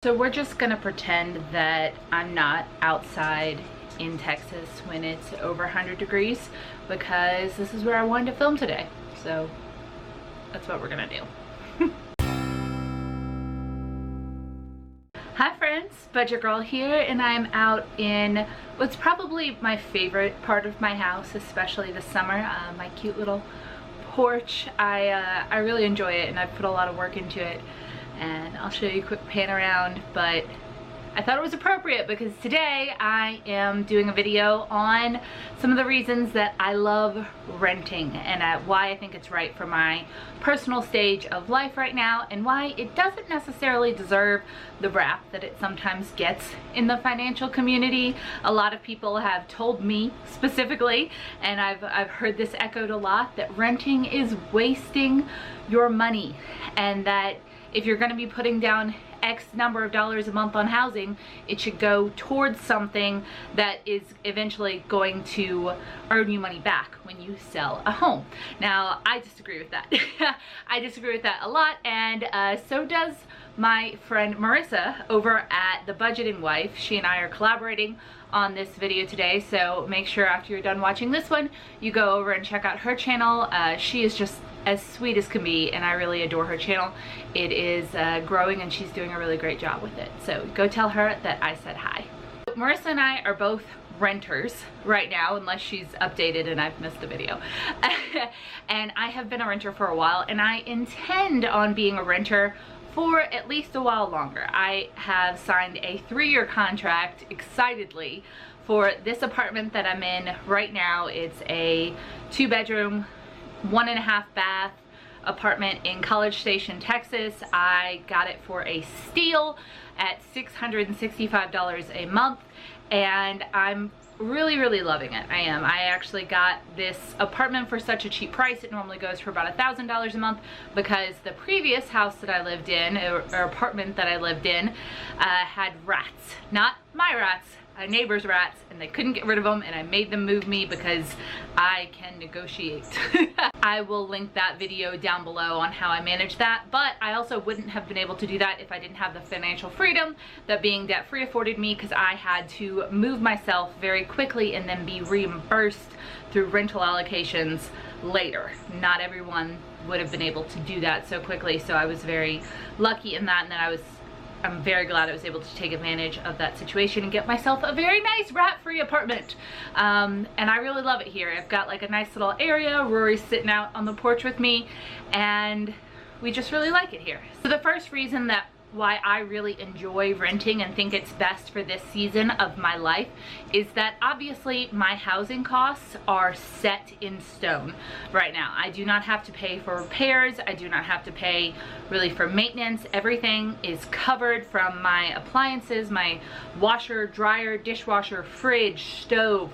So we're just gonna pretend that I'm not outside in Texas when it's over 100 degrees because this is where I wanted to film today. So that's what we're gonna do. Hi friends, Budget Girl here, and I'm out in what's probably my favorite part of my house, especially this summer, my cute little porch. I really enjoy it and I've put a lot of work into it. And I'll show you a quick pan around, but I thought it was appropriate because today I am doing a video on some of the reasons that I love renting and why I think it's right for my personal stage of life right now and why it doesn't necessarily deserve the rap that it sometimes gets in the financial community. A lot of people have told me specifically, and I've heard this echoed a lot, that renting is wasting your money and that if you're going to be putting down X number of dollars a month on housing, it should go towards something that is eventually going to earn you money back when you sell a home. Now, I disagree with that. I disagree with that a lot, and so does my friend Marissa over at The Budgeting Wife. She and I are collaborating on this video today, so make sure after you're done watching this one, you go over and check out her channel. She is just as sweet as can be, and I really adore her channel. It is growing and she's doing a really great job with it. So go tell her that I said hi. Marissa and I are both renters right now, unless she's updated and I've missed the video. And I have been a renter for a while, and I intend on being a renter for at least a while longer. I have signed a 3-year contract excitedly for this apartment that I'm in right now. It's a 2-bedroom, 1.5 bath apartment in College Station, Texas. I got it for a steal at $665 a month, and I'm really loving it. I am. I actually got this apartment for such a cheap price. It normally goes for about $1,000 a month because the previous house that I lived in, or apartment that I lived in, had rats. Not my rats, a neighbor's rats, and they couldn't get rid of them, and I made them move me because I can negotiate. I will link that video down below on how I managed that, but I also wouldn't have been able to do that if I didn't have the financial freedom that being debt-free afforded me, because I had to move myself very quickly and then be reimbursed through rental allocations later. Not everyone would have been able to do that so quickly, so I was very lucky in that, and then I'm very glad I was able to take advantage of that situation and get myself a very nice rat-free apartment. And I really love it here. I've got like a nice little area. Rory's sitting out on the porch with me, and we just really like it here. So the first reason that why I really enjoy renting and think it's best for this season of my life is that obviously my housing costs are set in stone right now. I do not have to pay for repairs. I do not have to pay really for maintenance. Everything is covered, from my appliances, my washer, dryer, dishwasher, fridge, stove,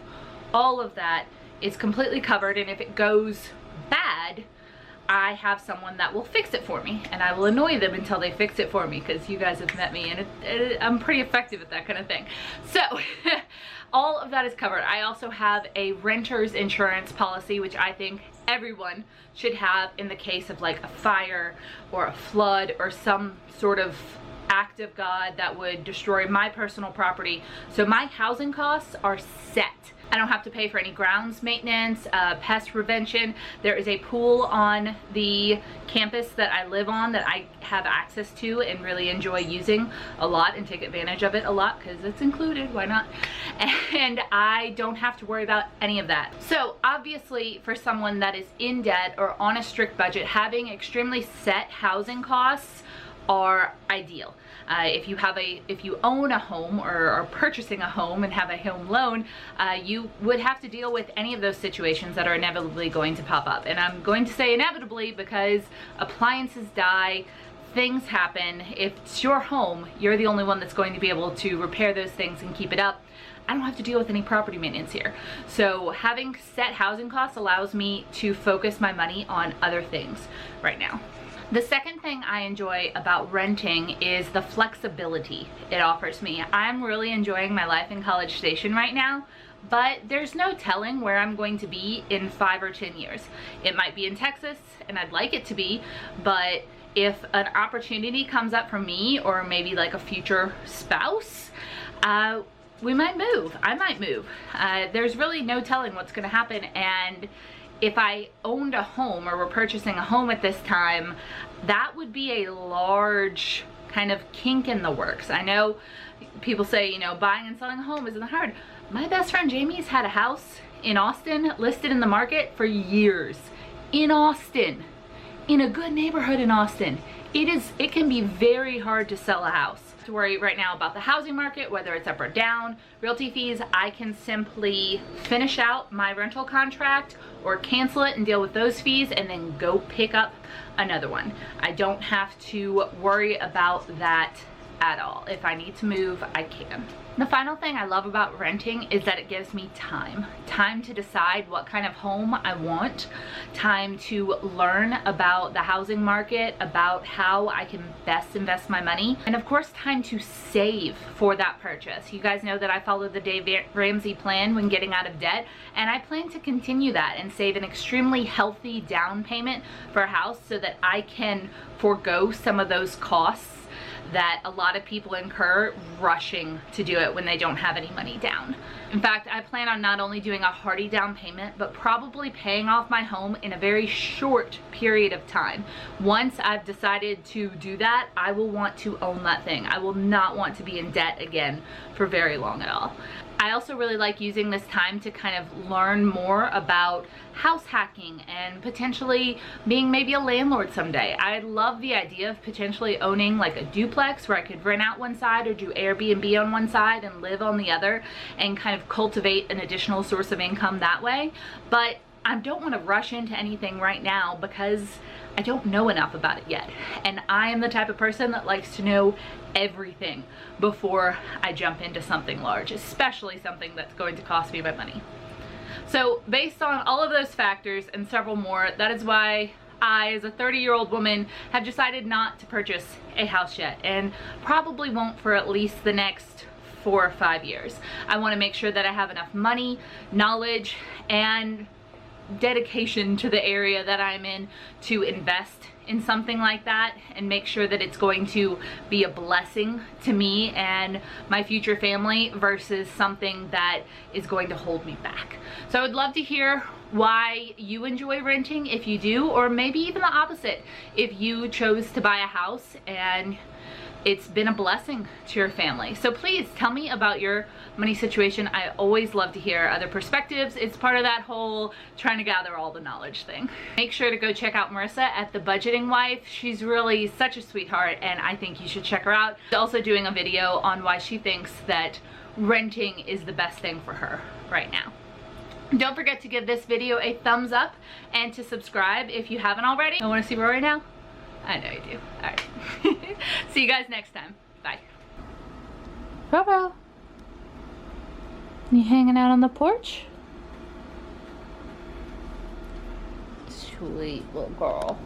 all of that is completely covered, and if it goes bad, I have someone that will fix it for me, and I will annoy them until they fix it for me, because you guys have met me, and I'm pretty effective at that kind of thing. So all of that is covered. I also have a renter's insurance policy, which I think everyone should have in the case of like a fire or a flood or some sort of act of God that would destroy my personal property. So my housing costs are set. I don't have to pay for any grounds maintenance, pest prevention. There is a pool on the campus that I live on that I have access to and really enjoy using a lot and take advantage of it a lot because it's included, why not? And I don't have to worry about any of that. So obviously for someone that is in debt or on a strict budget, having extremely set housing costs are ideal. If you own a home or are purchasing a home and have a home loan, you would have to deal with any of those situations that are inevitably going to pop up. And I'm going to say inevitably because appliances die, things happen. If it's your home, you're the only one that's going to be able to repair those things and keep it up. I don't have to deal with any property maintenance here. So having set housing costs allows me to focus my money on other things right now. The second thing I enjoy about renting is the flexibility it offers me. I'm really enjoying my life in College Station right now, but there's no telling where I'm going to be in 5 or 10 years. It might be in Texas, and I'd like it to be, but if an opportunity comes up for me or maybe like a future spouse, we might move. I might move. There's really no telling what's gonna happen, and if I owned a home or were purchasing a home at this time, that would be a large kind of kink in the works. I know people say, you know, buying and selling a home isn't hard. My best friend Jamie's had a house in Austin listed in the market for years. In Austin, in a good neighborhood in Austin. It can be very hard to sell a house. To worry right now about the housing market, whether it's up or down, realty fees. I can simply finish out my rental contract or cancel it and deal with those fees and then go pick up another one. I don't have to worry about that at all. If I need to move, I can. The final thing I love about renting is that it gives me time. Time to decide what kind of home I want, time to learn about the housing market, about how I can best invest my money, and of course time to save for that purchase. You guys know that I follow the Dave Ramsey plan when getting out of debt, and I plan to continue that and save an extremely healthy down payment for a house so that I can forego some of those costs that a lot of people incur rushing to do it when they don't have any money down. In fact, I plan on not only doing a hearty down payment, but probably paying off my home in a very short period of time. Once I've decided to do that, I will want to own that thing. I will not want to be in debt again for very long at all. I also really like using this time to kind of learn more about house hacking and potentially being maybe a landlord someday. I love the idea of potentially owning like a duplex where I could rent out one side or do Airbnb on one side and live on the other and kind of cultivate an additional source of income that way. But I don't want to rush into anything right now because I don't know enough about it yet. And I am the type of person that likes to know everything before I jump into something large, especially something that's going to cost me my money. So based on all of those factors and several more, that is why I, as a 30-year-old woman, have decided not to purchase a house yet, and probably won't for at least the next 4 or 5 years. I want to make sure that I have enough money, knowledge, and dedication to the area that I'm in to invest in something like that and make sure that it's going to be a blessing to me and my future family versus something that is going to hold me back. So I would love to hear why you enjoy renting if you do, or maybe even the opposite, if you chose to buy a house and it's been a blessing to your family. So please tell me about your money situation. I always love to hear other perspectives. It's part of that whole trying to gather all the knowledge thing. Make sure to go check out Marissa at The Budgeting Wife. She's really such a sweetheart and I think you should check her out. She's also doing a video on why she thinks that renting is the best thing for her right now. Don't forget to give this video a thumbs up and to subscribe if you haven't already. I want to see Rory now? I know you do. Alright. See you guys next time. Bye. Bro. You hanging out on the porch? Sweet little girl.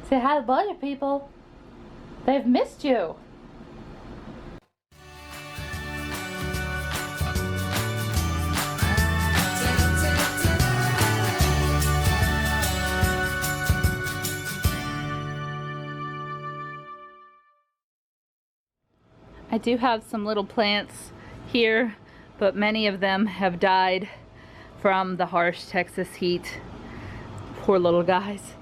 Say hi to the bunch of people. They've missed you. I do have some little plants here, but many of them have died from the harsh Texas heat. Poor little guys.